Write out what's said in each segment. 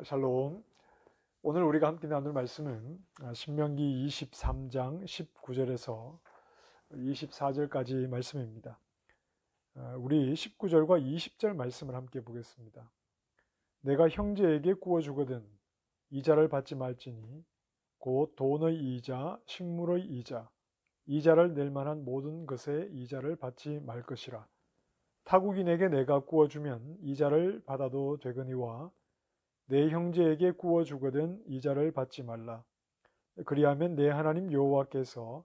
샬롬. 오늘 우리가 함께 나눌 말씀은 신명기 23장 19절에서 24절까지 말씀입니다. 우리 19절과 20절 말씀을 함께 보겠습니다. 내가 형제에게 구워주거든 이자를 받지 말지니 곧 돈의 이자, 식물의 이자, 이자를 낼 만한 모든 것의 이자를 받지 말 것이라. 타국인에게 내가 구워주면 이자를 받아도 되거니와 내 형제에게 구워주거든 이자를 받지 말라. 그리하면 내 하나님 여호와께서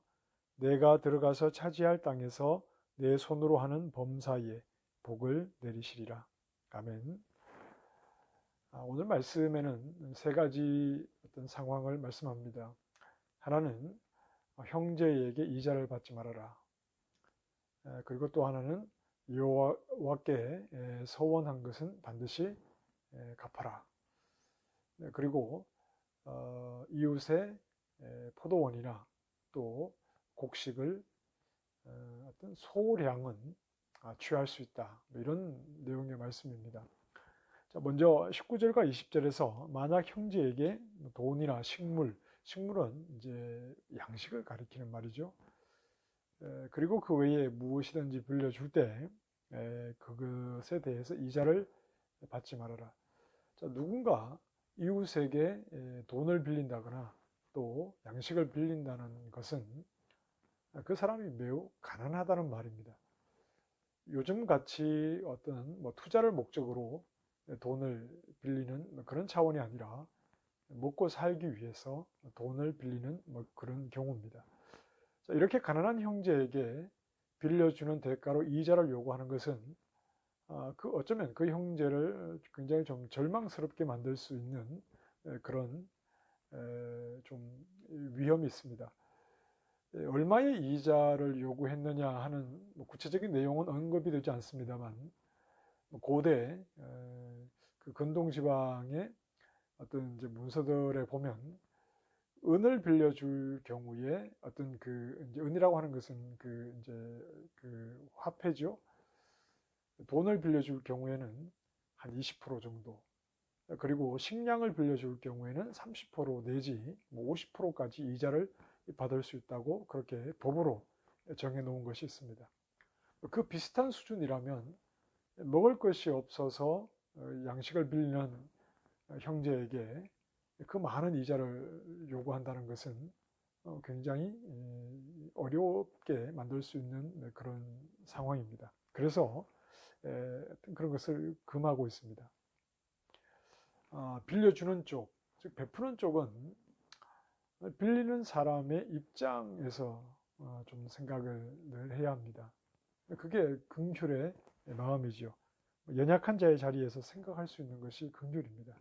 내가 들어가서 차지할 땅에서 내 손으로 하는 범사에 복을 내리시리라. 아멘. 오늘 말씀에는 세 가지 어떤 상황을 말씀합니다. 하나는 형제에게 이자를 받지 말아라. 그리고 또 하나는 여호와께 서원한 것은 반드시 갚아라. 그리고 이웃의 포도원이나 또 곡식을 어떤 소량은 취할 수 있다. 이런 내용의 말씀입니다. 자, 먼저 19절과 20절에서 만약 형제에게 돈이나 식물은 이제 양식을 가리키는 말이죠. 그리고 그 외에 무엇이든지 빌려줄 때 그것에 대해서 이자를 받지 말아라. 자, 누군가 이웃에게 돈을 빌린다거나 또 양식을 빌린다는 것은 그 사람이 매우 가난하다는 말입니다. 요즘 같이 어떤 투자를 목적으로 돈을 빌리는 그런 차원이 아니라 먹고 살기 위해서 돈을 빌리는 그런 경우입니다. 자, 이렇게 가난한 형제에게 빌려주는 대가로 이자를 요구하는 것은 어쩌면 그 형제를 굉장히 좀 절망스럽게 만들 수 있는 그런 좀 위험이 있습니다. 얼마의 이자를 요구했느냐 하는 구체적인 내용은 언급이 되지 않습니다만 고대 그 근동 지방의 어떤 이제 문서들에 보면 은을 빌려줄 경우에 어떤 이제 은이라고 하는 것은 그 화폐죠. 돈을 빌려줄 경우에는 한 20% 정도, 그리고 식량을 빌려줄 경우에는 30% 내지 50%까지 이자를 받을 수 있다고 그렇게 법으로 정해놓은 것이 있습니다. 그 비슷한 수준이라면 먹을 것이 없어서 양식을 빌리는 형제에게 그 많은 이자를 요구한다는 것은 굉장히 어렵게 만들 수 있는 그런 상황입니다. 그래서 그런 것을 금하고 있습니다. 빌려주는 쪽, 즉 베푸는 쪽은 빌리는 사람의 입장에서 좀 생각을 늘 해야 합니다. 그게 긍휼의 마음이죠. 연약한 자의 자리에서 생각할 수 있는 것이 긍휼입니다.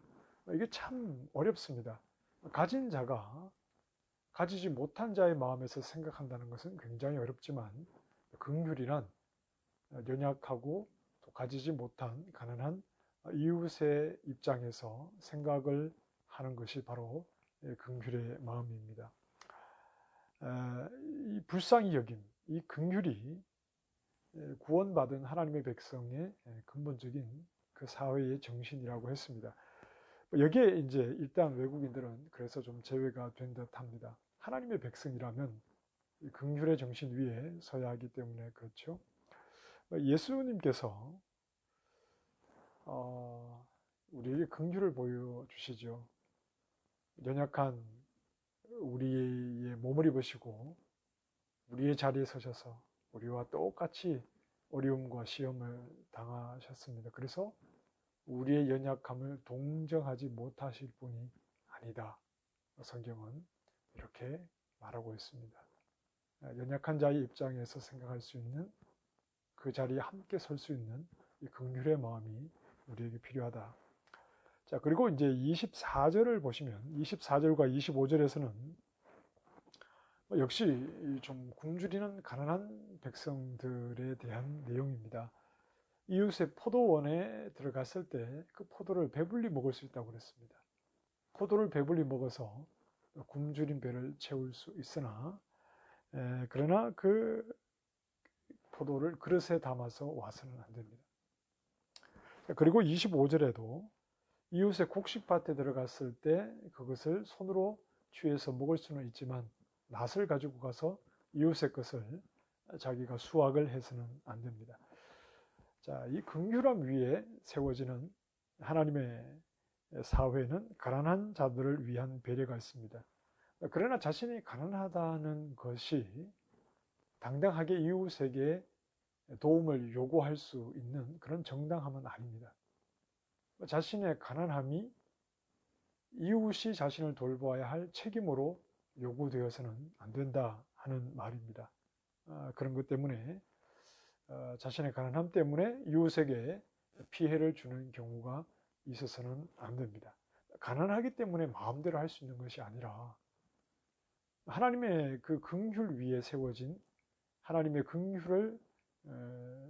이게 참 어렵습니다. 가진 자가 가지지 못한 자의 마음에서 생각한다는 것은 굉장히 어렵지만 긍휼이란 연약하고 또 가지지 못한 가난한 이웃의 입장에서 생각을 하는 것이 바로 긍휼의 마음입니다. 이 불쌍히 여김, 이 긍휼이 구원받은 하나님의 백성의 근본적인 그 사회의 정신이라고 했습니다. 여기에 이제 일단 외국인들은 그래서 좀 제외가 된 듯합니다. 하나님의 백성이라면 긍휼의 정신 위에 서야 하기 때문에 그렇죠. 예수님께서 우리에게 긍휼을 보여주시죠. 연약한 우리의 몸을 입으시고 우리의 자리에 서셔서 우리와 똑같이 어려움과 시험을 당하셨습니다. 그래서 우리의 연약함을 동정하지 못하실 분이 아니다. 성경은 이렇게 말하고 있습니다. 연약한 자의 입장에서 생각할 수 있는 그 자리에 함께 설 수 있는 이 긍휼의 마음이 우리에게 필요하다. 자, 그리고 이제 24절을 보시면 24절과 25절에서는 역시 좀 굶주리는 가난한 백성들에 대한 내용입니다. 이웃의 포도원에 들어갔을 때 그 포도를 배불리 먹을 수 있다고 그랬습니다. 포도를 배불리 먹어서 굶주린 배를 채울 수 있으나 그러나 그 포도를 그릇에 담아서 와서는 안 됩니다. 그리고 25절에도 이웃의 곡식밭에 들어갔을 때 그것을 손으로 취해서 먹을 수는 있지만 낫을 가지고 가서 이웃의 것을 자기가 수확을 해서는 안 됩니다. 자, 이 긍휼함 위에 세워지는 하나님의 사회는 가난한 자들을 위한 배려가 있습니다. 그러나 자신이 가난하다는 것이 당당하게 이웃에게 도움을 요구할 수 있는 그런 정당함은 아닙니다. 자신의 가난함이 이웃이 자신을 돌보아야 할 책임으로 요구되어서는 안 된다 하는 말입니다. 그런 것 때문에 자신의 가난함 때문에 이웃에게 피해를 주는 경우가 있어서는 안 됩니다. 가난하기 때문에 마음대로 할 수 있는 것이 아니라 하나님의 그 긍휼 위에 세워진 하나님의 긍휼을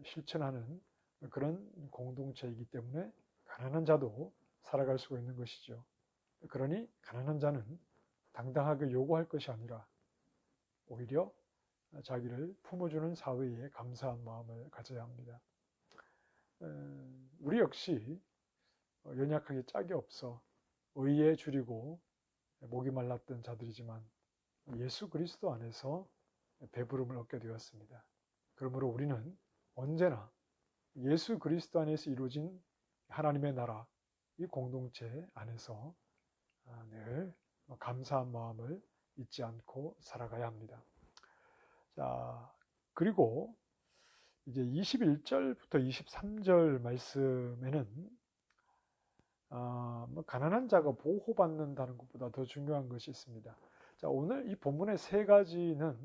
실천하는 그런 공동체이기 때문에 가난한 자도 살아갈 수가 있는 것이죠. 그러니 가난한 자는 당당하게 요구할 것이 아니라 오히려 자기를 품어주는 사회에 감사한 마음을 가져야 합니다. 우리 역시 연약하게 짝이 없어 의에 줄이고 목이 말랐던 자들이지만 예수 그리스도 안에서 배부름을 얻게 되었습니다. 그러므로 우리는 언제나 예수 그리스도 안에서 이루어진 하나님의 나라, 이 공동체 안에서 늘 감사한 마음을 잊지 않고 살아가야 합니다. 자, 그리고 이제 21절부터 23절 말씀에는 가난한 자가 보호받는다는 것보다 더 중요한 것이 있습니다. 자, 오늘 이 본문의 세 가지는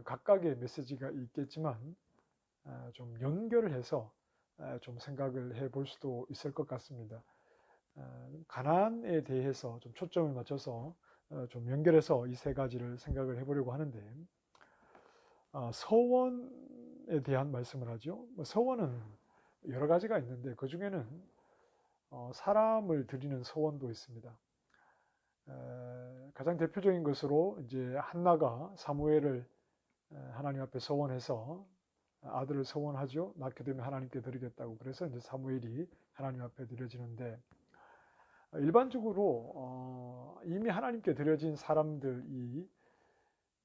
각각의 메시지가 있겠지만 좀 연결을 해서 좀 생각을 해볼 수도 있을 것 같습니다. 가난에 대해서 좀 초점을 맞춰서 좀 연결해서 이 세 가지를 생각을 해보려고 하는데, 서원에 대한 말씀을 하죠. 서원은 여러 가지가 있는데 그 중에는 사람을 드리는 서원도 있습니다. 가장 대표적인 것으로 이제 한나가 사무엘을 하나님 앞에 서원해서 아들을 서원하죠. 낳게 되면 하나님께 드리겠다고. 그래서 이제 사무엘이 하나님 앞에 드려지는데, 일반적으로 이미 하나님께 드려진 사람들이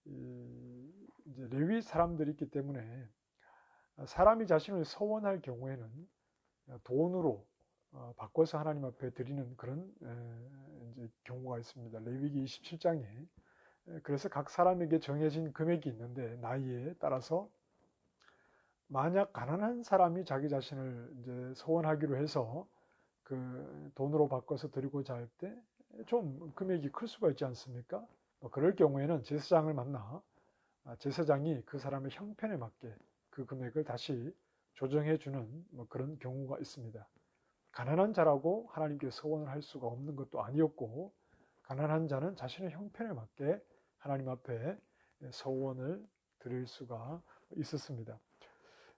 이제 레위 사람들이 있기 때문에 사람이 자신을 서원할 경우에는 돈으로 바꿔서 하나님 앞에 드리는 그런 이제 경우가 있습니다. 레위기 27장에 그래서 각 사람에게 정해진 금액이 있는데 나이에 따라서 만약 가난한 사람이 자기 자신을 이제 서원하기로 해서 그 돈으로 바꿔서 드리고자 할 때 좀 금액이 클 수가 있지 않습니까? 그럴 경우에는 제사장을 만나 제사장이 그 사람의 형편에 맞게 그 금액을 다시 조정해 주는 그런 경우가 있습니다. 가난한 자라고 하나님께 서원을 할 수가 없는 것도 아니었고, 가난한 자는 자신의 형편에 맞게 하나님 앞에 서원을 드릴 수가 있었습니다.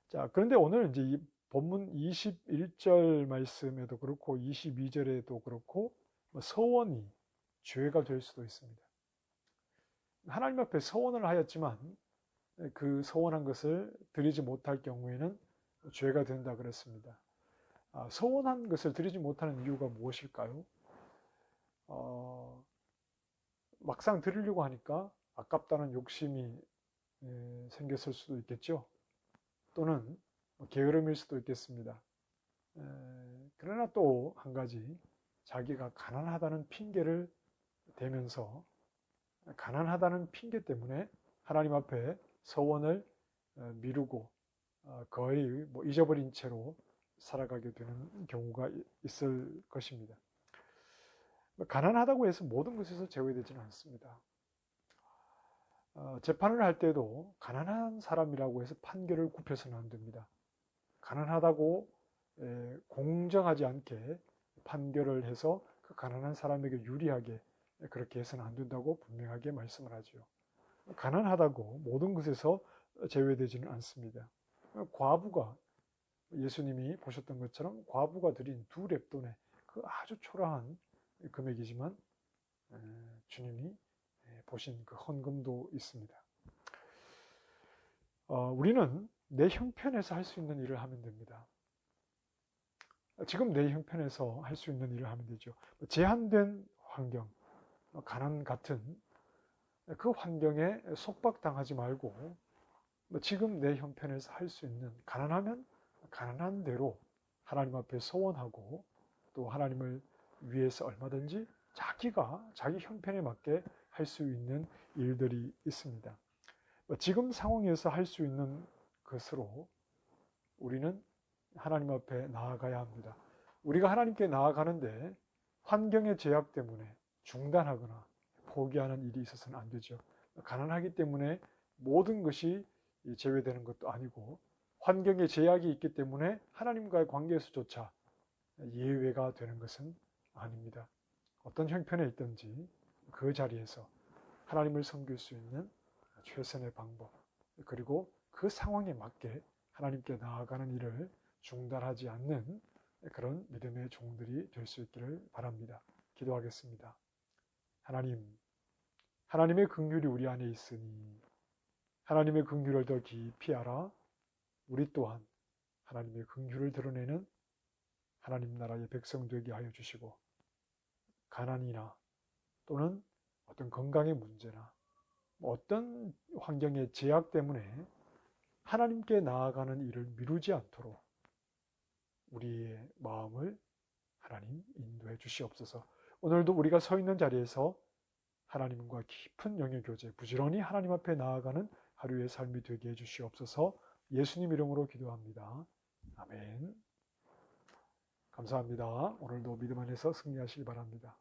자, 그런데 오늘 이제 이 본문 21절 말씀에도 그렇고 22절에도 그렇고 서원이 죄가 될 수도 있습니다. 하나님 앞에 서원을 하였지만 그 서원한 것을 드리지 못할 경우에는 죄가 된다 그랬습니다. 서원한 것을 드리지 못하는 이유가 무엇일까요? 막상 드리려고 하니까 아깝다는 욕심이 생겼을 수도 있겠죠. 또는 게으름일 수도 있겠습니다. 그러나 또 한 가지, 자기가 가난하다는 핑계를 대면서 가난하다는 핑계 때문에 하나님 앞에 서원을 미루고 거의 잊어버린 채로 살아가게 되는 경우가 있을 것입니다. 가난하다고 해서 모든 것에서 제외되지는 않습니다. 재판을 할 때도 가난한 사람이라고 해서 판결을 굽혀서는 안 됩니다. 가난하다고 공정하지 않게 판결을 해서 그 가난한 사람에게 유리하게 그렇게 해서는 안 된다고 분명하게 말씀을 하죠. 가난하다고 모든 것에서 제외되지는 않습니다. 과부가 예수님이 보셨던 것처럼 과부가 드린 2렙돈의 그 아주 초라한 금액이지만 주님이 보신 그 헌금도 있습니다. 우리는 내 형편에서 할 수 있는 일을 하면 됩니다. 지금 내 형편에서 할 수 있는 일을 하면 되죠. 제한된 환경, 가난 같은 그 환경에 속박당하지 말고 지금 내 형편에서 할 수 있는, 가난하면 가난한 대로 하나님 앞에 소원하고 또 하나님을 위해서 얼마든지 자기 형편에 맞게 할 수 있는 일들이 있습니다. 지금 상황에서 할 수 있는 것으로 우리는 하나님 앞에 나아가야 합니다. 우리가 하나님께 나아가는데 환경의 제약 때문에 중단하거나 포기하는 일이 있어서는 안 되죠. 가난하기 때문에 모든 것이 제외되는 것도 아니고, 환경에 제약이 있기 때문에 하나님과의 관계에서조차 예외가 되는 것은 아닙니다. 어떤 형편에 있든지 그 자리에서 하나님을 섬길 수 있는 최선의 방법, 그리고 그 상황에 맞게 하나님께 나아가는 일을 중단하지 않는 그런 믿음의 종들이 될 수 있기를 바랍니다. 기도하겠습니다. 하나님, 하나님의 긍휼이 우리 안에 있으니 하나님의 긍휼을 더 깊이 알아 우리 또한 하나님의 긍휼을 드러내는 하나님 나라의 백성 되게 하여 주시고, 가난이나 또는 어떤 건강의 문제나 어떤 환경의 제약 때문에 하나님께 나아가는 일을 미루지 않도록 우리의 마음을 하나님 인도해 주시옵소서. 오늘도 우리가 서 있는 자리에서 하나님과 깊은 영의 교제, 부지런히 하나님 앞에 나아가는 하루의 삶이 되게 해 주시옵소서. 예수님 이름으로 기도합니다. 아멘. 감사합니다. 오늘도 믿음 안에서 승리하시기 바랍니다.